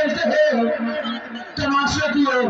चलते हैं तमाशा की ओर।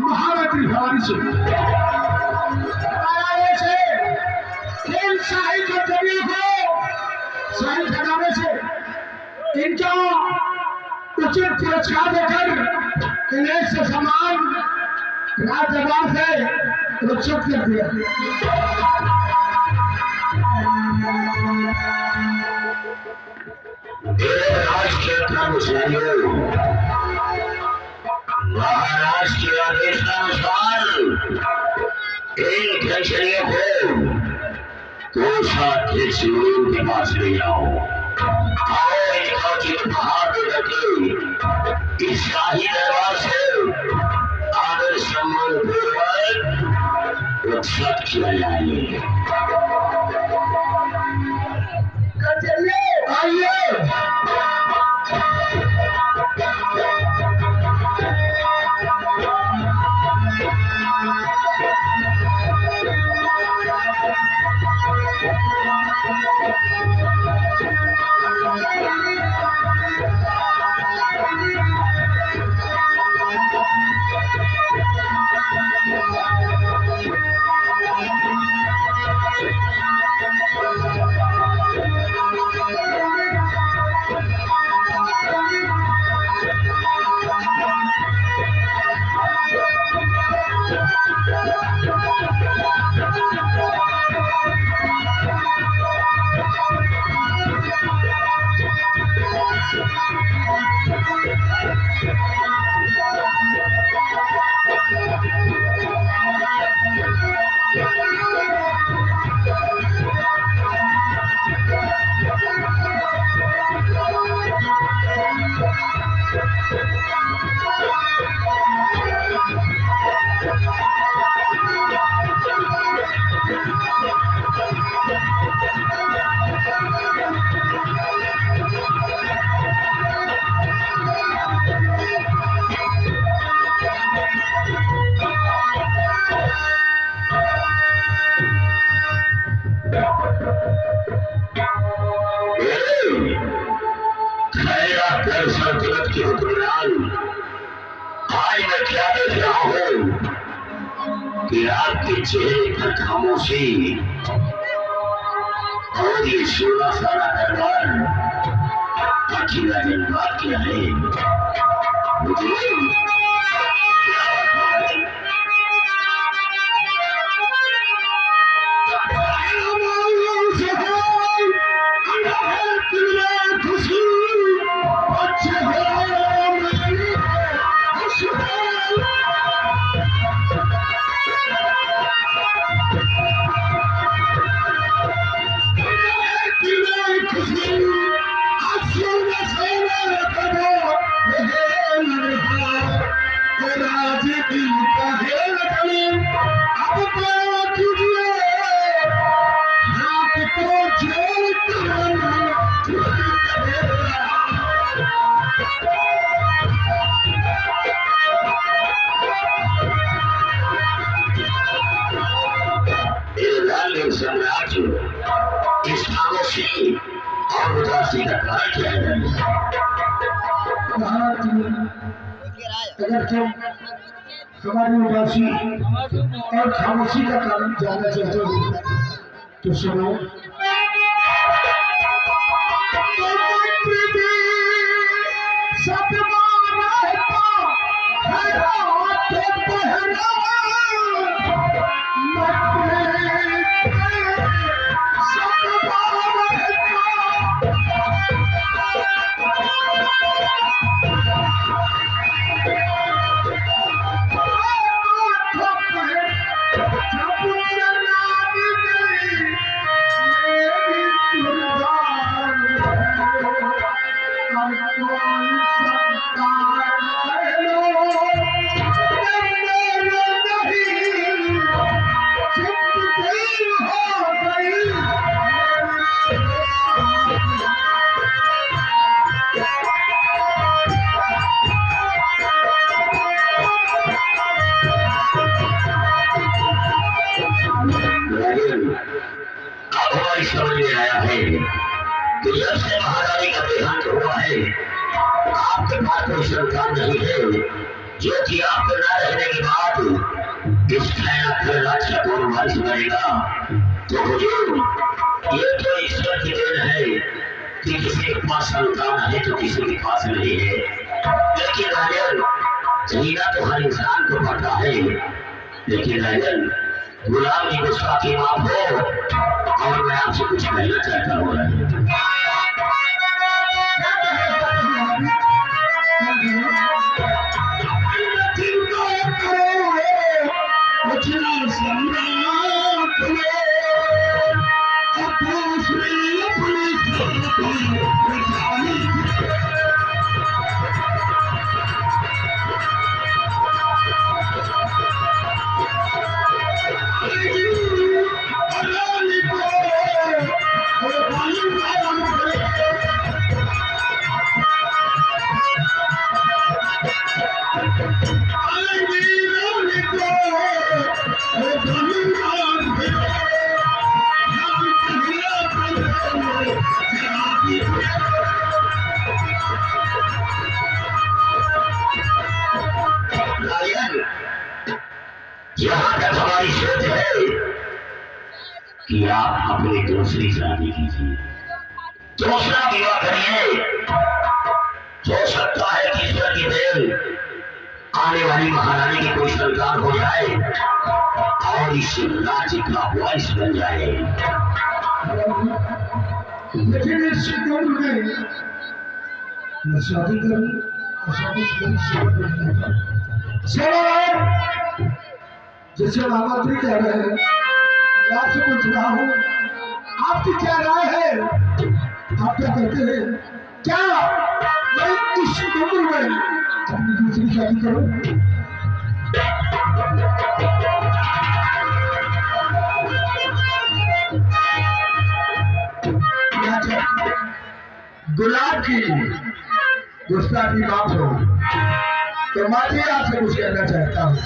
महारात्री भवानी से इन शाही कर्तव्यों को शाही खजाने से इनका उचित पुरस्कार देकर इन्हें से सम्मान राज्यपाल से रक्षित कर दिया। महाराज के आदेशानुसार इन खिचड़ियों को कोषाध्यक्ष के पास ले जाओ और इनका चिन्ह बाहर रखे इस शाही दरबार से आदर सम्मान पूर्वक उत्सव किया जाए। आइए सल्तनत के हुक्मरान, आज मैं क्या देख रहा हूँ कि आपके चेहरे पर खामोशी और ये सोना सारा दरबार अकेला दिन बात क्या है मुझे आज दिल का है लगन, अब क्या कीजिए हाथ को जोड़ साम्राज्य इस खामोशी और उदासी का कारण क्या है? अगर तुम हमारी उदासी और खामोशी का कारण जानना चाहते हो तो सुनो। समझ में आया है कि जब से महारानी का देहांत हुआ है आपके पास कोई संतान नहीं है, जो कि आपके न रहने के बाद इस राज्य का कौन वारिस बनेगा। तो हुजूर, ये तो ईश्वर की देन है कि किसी के पास संतान है तो किसी के पास नहीं है। लेकिन राजन, जीना तो हर इंसान को पड़ता है, लेकिन राजन गुलाम की गुस्ताखी माफ हो और मैं आपसे कुछ कहना चाहता हूँ। यहाँ तक हमारी सोच है कि आप अपनी दूसरी शादी कीजिए, दूसरा विवाह करिए। हो सकता है कि ईश्वर की देन आने वाली महारानी की कोई संतान हो जाए और इस राज्य का वारिस बन जाए। लेकिन इस उम्र में मैं शादी करूं और शादी जैसे महामंत्री कह रहे हैं, मैं आपसे पूछ रहा हूँ, आपकी क्या राय है? आप क्या कहते हैं? क्या मैं इस उम्र में अपनी दूसरी शादी करूं? गुलाब की गुस्ताखी माफ हो तो मैं भी आपसे कुछ कहना चाहता हूँ।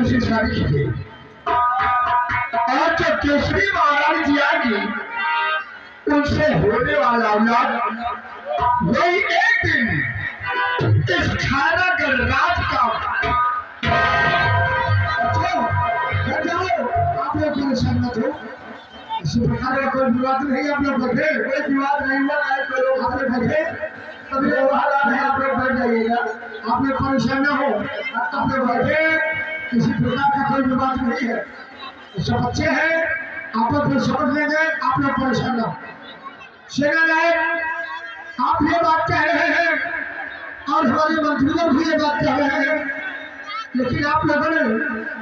से शादी की गई और जो केसरी महाराज जी आएंगे उनसे होने वाला औलाद वही एक दिन इस खाना का राज का आप लोग परेशान मत हो। इसी प्रकार का कोई विवाद नहीं, आप लोग बैठे, कोई विवाद नहीं हुआ, कोई लोग आप लोग बैठे, तभी हालात है, आप लोग बैठ जाइएगा, आप लोग परेशान न हो, आप लोग बैठे, किसी प्रकार का कोई विवाद नहीं है, सब अच्छे हैं, आप लोग समझ लेंगे, आप लोग परेशान न हो। सेनानायक आप ये बात कह रहे हैं और हमारे मंत्री लोग भी ये बात कह रहे हैं, लेकिन आप लोगों ने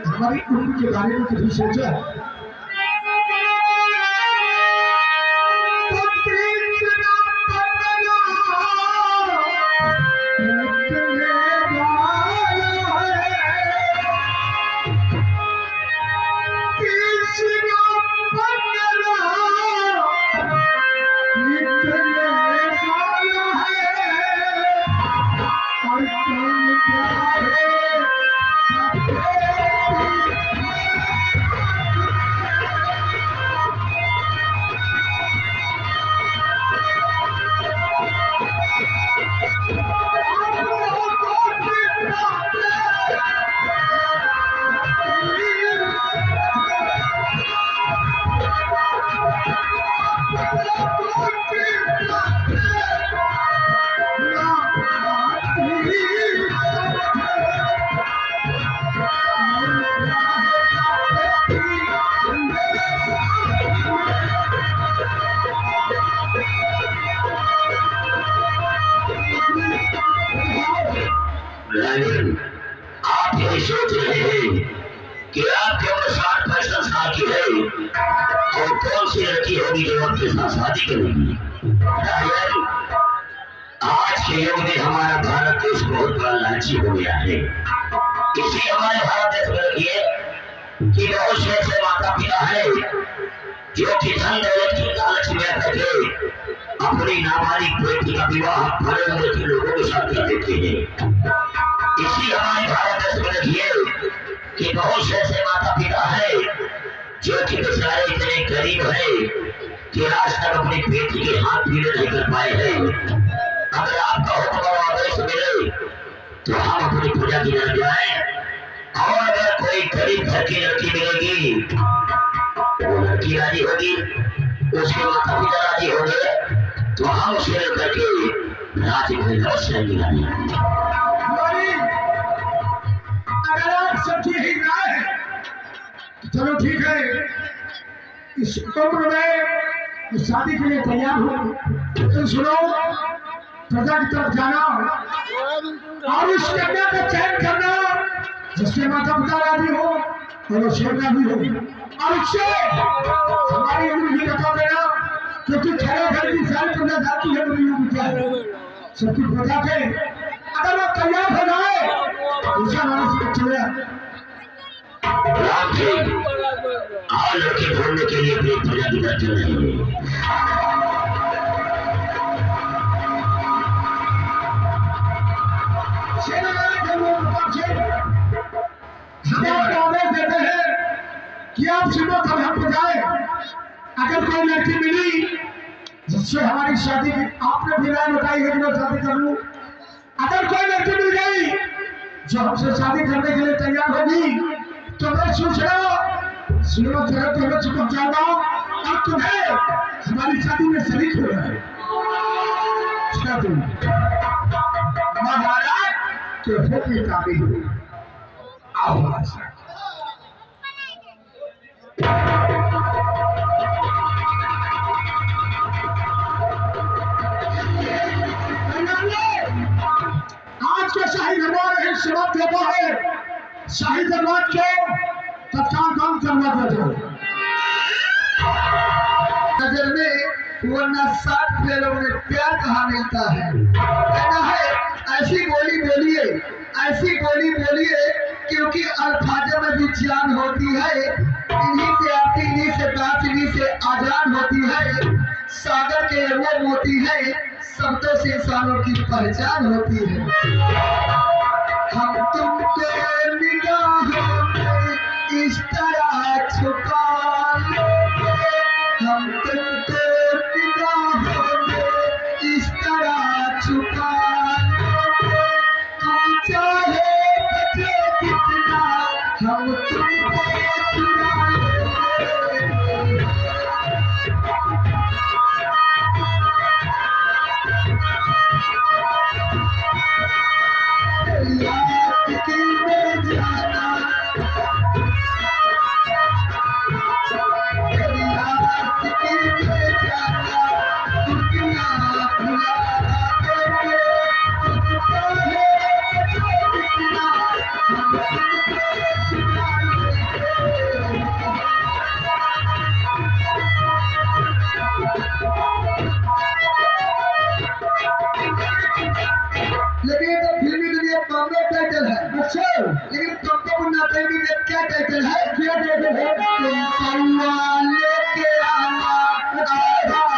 हमारी उम्र के बारे में कभी सोचा है? आप यही सोच रहे हैं कि आपके उम्र 60-65 साल की है और कौन सी लड़की होगी जो आपके साथ शादी करेगी? आज के युग में हमारा भारत देश बहुत बड़ा लालची हो गया है। इसलिए हमारे भारत देश में देखिए कि बहुत से ऐसे माता पिता है जो कि धन दौलत की लालच में करके अपनी नाबालिग बेटी का विवाह बड़े उम्र के लोगों के साथ कर देते हैं। इसलिए हमारे भारत देश में देखिए कि बहुत से ऐसे माता पिता है जो कि बेचारे इतने गरीब है कि आज तक अपनी बेटी के हाथ पीले नहीं कर पाए हैं। अगर आपका हुक्म और आदेश मिले तो हम अपनी पूजा की न जाए, और अगर कोई गरीब घर की लड़की मिलेगी वो लड़की राजी होगी, उसके माता पिता राजी होंगे तो हम उसे लेकर के राजमहल अवश्य निकालेंगे। अगर आप सब यही राय है चलो ठीक है, इस उम्र में शादी के लिए तैयार हो तो सुनो, प्रजा की तरफ जाना और उस कन्या का चयन करना जिसके माता पिता राजी हो और वो शेरना भी हो, और उससे हमारी उम्र भी बता देना, क्योंकि खड़े घर की सारी प्रजा जाती है मेरी उम्र क्या है सबकी प्रजा के। अगर वो तैयार हो जाए दूसरा हमारे से चले राम जी और लड़के ढूंढने के लिए भी प्रजा की तरफ चल रही है। हम आपको आदेश देते हैं कि आप सुबह तक हम को जाए, अगर कोई लड़की मिली जिससे हमारी शादी की आपने भी राय बताई है कि मैं शादी कर लूं, अगर कोई लड़की मिल गई जो हमसे शादी करने के लिए तैयार होगी तो मैं सूचना सुबह तरह तुम्हें चिपक जाऊंगा और तुम्हें हमारी शादी में शरीक हो रहा है। महाराज तो होगी काबिल हो, आओ महाराज। आज का शाही दरबार है समाप्त होता है, शाही दरबार को तत्काल बंद करना पड़ता है। नजर में वरना 60 लोगों में प्यार कहाँ मिलता है, कहना है ऐसी बोली बोलिए, ऐसी बोली बोलिए, क्योंकि अल्फाजों में भी जान होती है, इन्हीं से आती, इन्हीं से बात, इन्हीं से आजान होती है। सागर के वो मोती है, शब्दों से इंसानों की पहचान होती है। हम तुमको निगाहों में लेकिन ये तो फिल्मी दुनिया बॉम्बे टाइटल है। अच्छा, लेकिन तुमको मुन्ना फिल्मी में क्या टाइटल है? क्या टाइटल है? पौवा लेके आना आधा था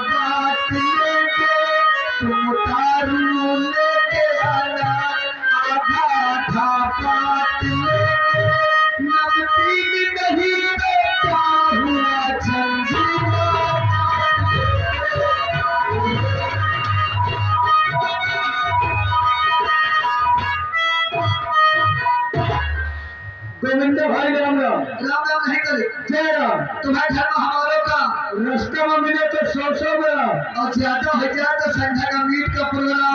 बात लेके, तुम दारू लेके आना आधा था बात लेके, नमकीन नहीं तो क्या हुआ झंझुआ। गोविंद भाई राम राम। राम राम नहीं करे। जय राम। तुम्हारे घर में हमारों का रास्ते में मिले तो 100 में, और ज्यादा हो जाए तो संध्या का मीट का प्रोग्राम